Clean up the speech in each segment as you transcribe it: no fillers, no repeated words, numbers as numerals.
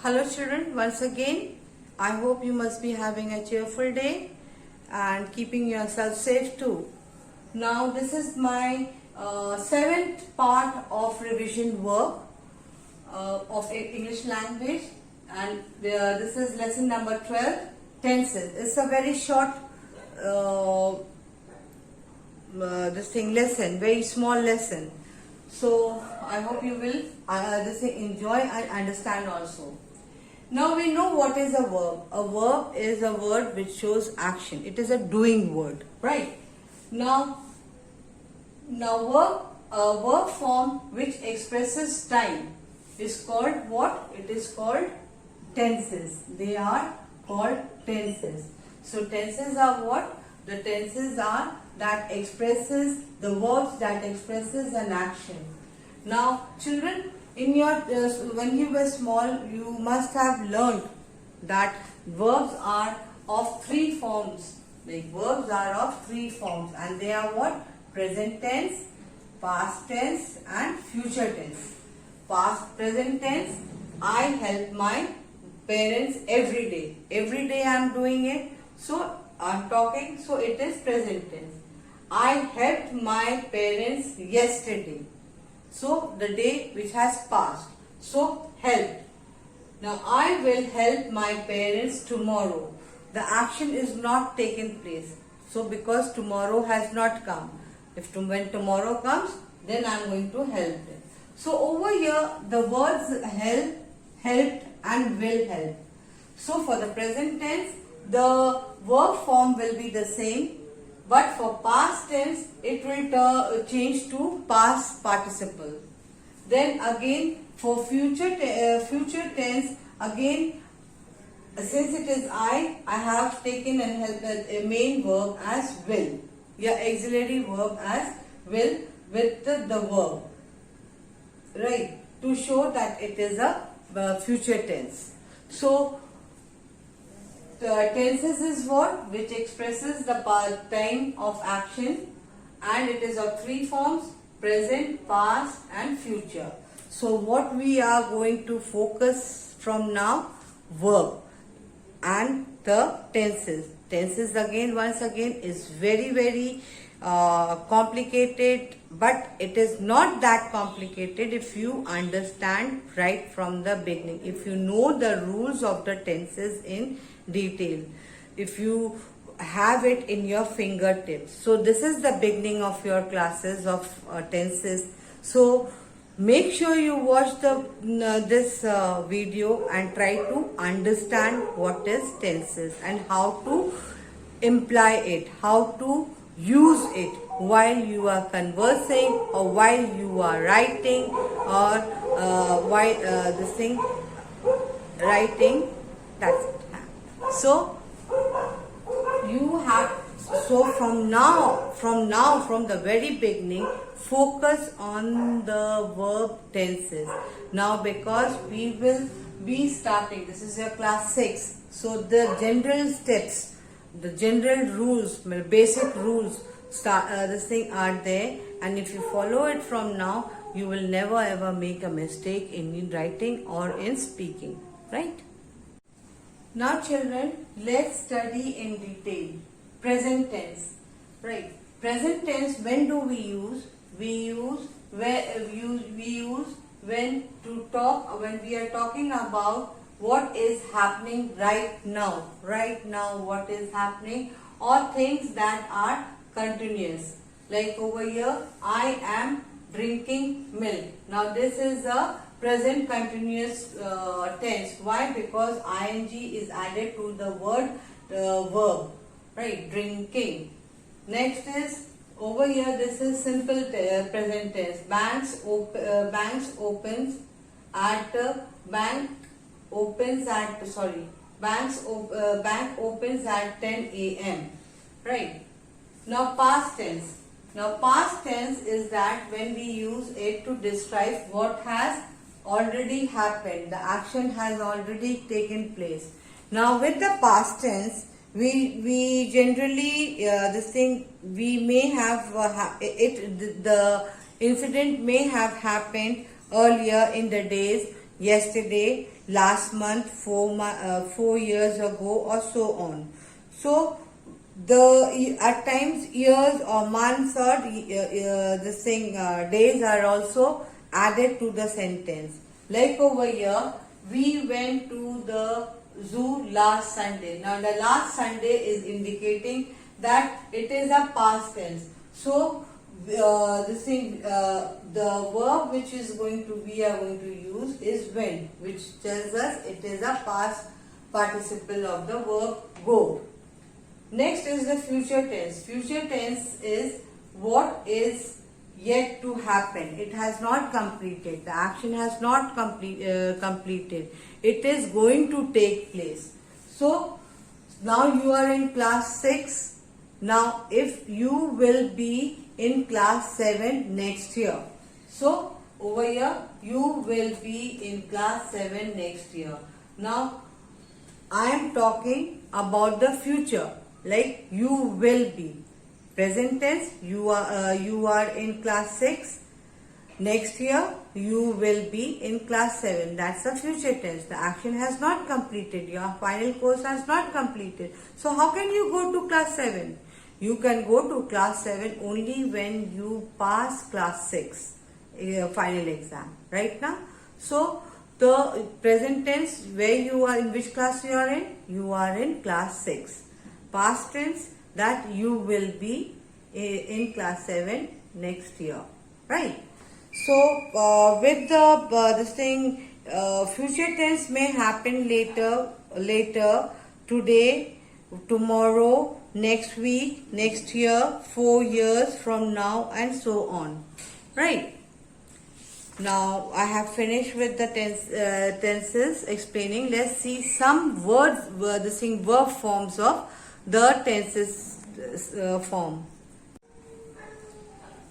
Hello children, once again, I hope you must be having a cheerful day and keeping yourself safe too. Now this is my seventh part of revision work of English language, and this is lesson number 12, tenses. It's a very short lesson, very small lesson. So I hope you will enjoy and understand also. Now we know what is a verb. A verb is a word which shows action. It is a doing word, right? Now a verb form which expresses time is called what? It is called tenses. They are called tenses. So tenses are what? The tenses are that expresses the verbs that expresses an action. Now children, in your when you were small, you must have learned that verbs are of three forms. Like verbs are of three forms, and they are what? Present tense, past tense and future tense. Present tense, I help my parents every day. Every day I am doing it. So I am talking, so it is present tense. I helped my parents yesterday. So the day which has passed. So helped. Now I will help my parents tomorrow. The action is not taken place. So because tomorrow has not come. When tomorrow comes, then I am going to help them. So over here the words help, helped and will help. So for the present tense, the verb form will be the same. But for past tense, it will change to past participle. Then again, for future tense, again, since it is I have taken and helped a main verb as will. Yeah, auxiliary verb as will with the verb. Right, to show that it is a future tense. So, the tenses is what? Which expresses the time of action, and it is of three forms: present, past and future. So what we are going to focus from now? Verb and the tenses. Tenses again, once again, is very complicated, but it is not that complicated if you understand right from the beginning. If you know the rules of the tenses in detail, if you have it in your fingertips. So this is the beginning of your classes of tenses. So make sure you watch this video and try to understand what is tenses and how to imply it, how to use it while you are conversing or while you are writing or writing. That's it. So you have, from the very beginning, focus on the verb tenses. Now because we will be starting, this is your class 6. So the general steps, the general rules, basic rules are there, and if you follow it from now, you will never ever make a mistake in writing or in speaking, right? Now children, let's study in detail present tense. Right, present tense, when do we use? We use when we are talking about what is happening right now. Right now what is happening, or things that are continuous. Like over here, I am drinking milk. Now this is a present continuous tense. Why? Because ing is added to the word verb, right? Drinking. Next is over here, this is simple present tense. Bank opens at 10 a.m. Right. Now past tense. Now past tense is that when we use it to describe what has already happened. The action has already taken place. Now with the past tense, we generally we may have the incident may have happened earlier in the days, yesterday, last month, 4 years ago, or so on. So at times years or months or days are also added to the sentence. Like over here, we went to the zoo last Sunday. Now the last Sunday is indicating that it is a past tense. So the verb which is going to we are going to use is went, which tells us it is a past participle of the verb go. Next is the future tense. Future tense is what is yet to happen. It has not completed. The action has not completed. It is going to take place. So now you are in class 6. Now if you will be in class 7 next year. So over here you will be in class 7 next year. Now I am talking about the future, like you will be. Present tense, you are in class 6. Next year you will be in class 7. That's the future tense. The action has not completed. Your final course has not completed. So how can you go to class 7? You can go to class 7 only when you pass class 6 final exam. Right now? So the present tense, where you are, in which class you are in? You are in class 6. Past tense, that you will be in class 7 next year, right? So with the future tense may happen later, today, tomorrow, next week, next year, 4 years from now, and so on, right? Now I have finished with the tenses explaining. Let's see some verb forms of the tenses form.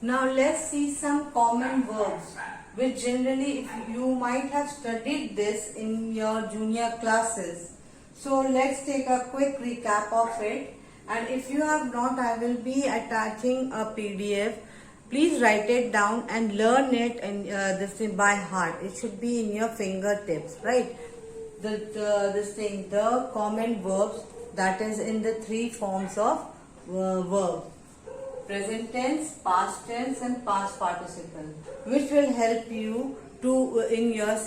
Now let's see some common verbs which generally, if you might have studied this in your junior classes. So let's take a quick recap of it, and if you have not, I will be attaching a PDF. Please write it down and learn it and by heart. It should be in your fingertips, right? The common verbs, that is in the 3 forms of verb: present tense, past tense, and past participle, which will help you to in your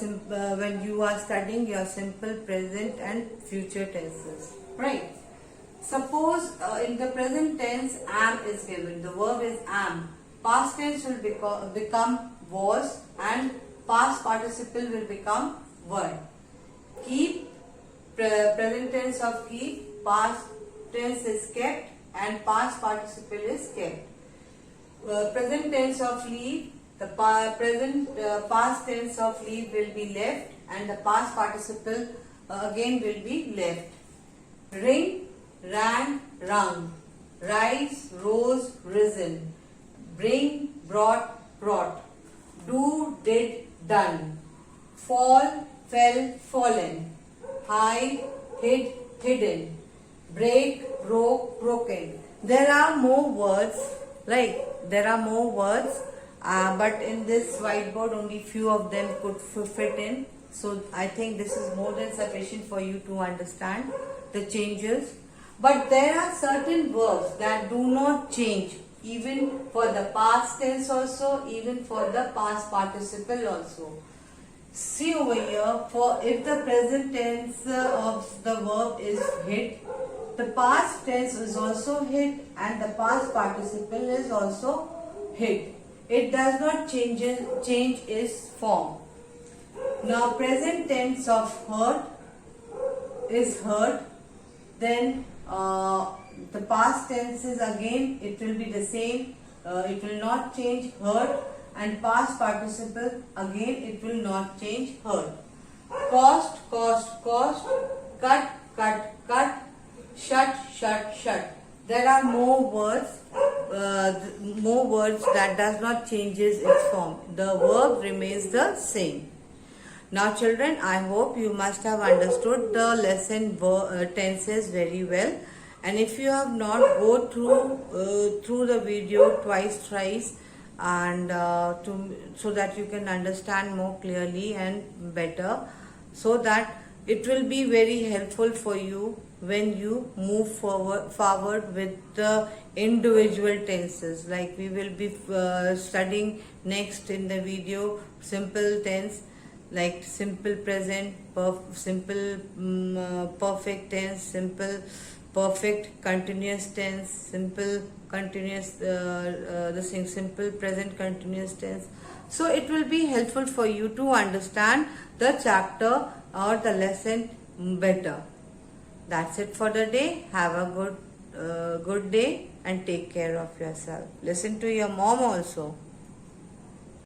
when you are studying your simple present and future tenses, right? Suppose in the present tense am is given. The verb is am. Past tense will become was, and past participle will become were. Keep, present tense of keep, past tense is kept, and past participle is kept. Present tense of leave, the past tense of leave will be left, and the past participle again will be left. Ring, rang, rung. Rise, rose, risen. Bring, brought, brought. Do, did, done. Fall, fell, fallen. Hide, hid, hidden. Break, broke, broken. There are more words, but in this whiteboard only few of them could fit in. So I think this is more than sufficient for you to understand the changes. But there are certain verbs that do not change, even for the past tense also, even for the past participle also. See over here, for if the present tense of the verb is hid, the past tense is also hid, and the past participle is also hid. It does not change its form. Now present tense of hurt is hurt, then the past tenses again it will be the same, it will not change, hurt, and past participle again it will not change, hurt. Cost, cost, cost. Cut, cut, cut. Shut, shut, shut. There are more words that does not changes its form. The verb remains the same. Now children, I hope you must have understood the lesson tenses very well, and if you have not, go through the video twice, thrice, and so that you can understand more clearly and better. so that it will be very helpful for you when you move forward with the individual tenses. Like we will be studying next in the video simple tense, like simple present, simple perfect tense, simple perfect continuous tense, simple continuous simple present continuous tense. So it will be helpful for you to understand the chapter or the lesson better. That's it for the day. Have a good day and take care of yourself. Listen to your mom also.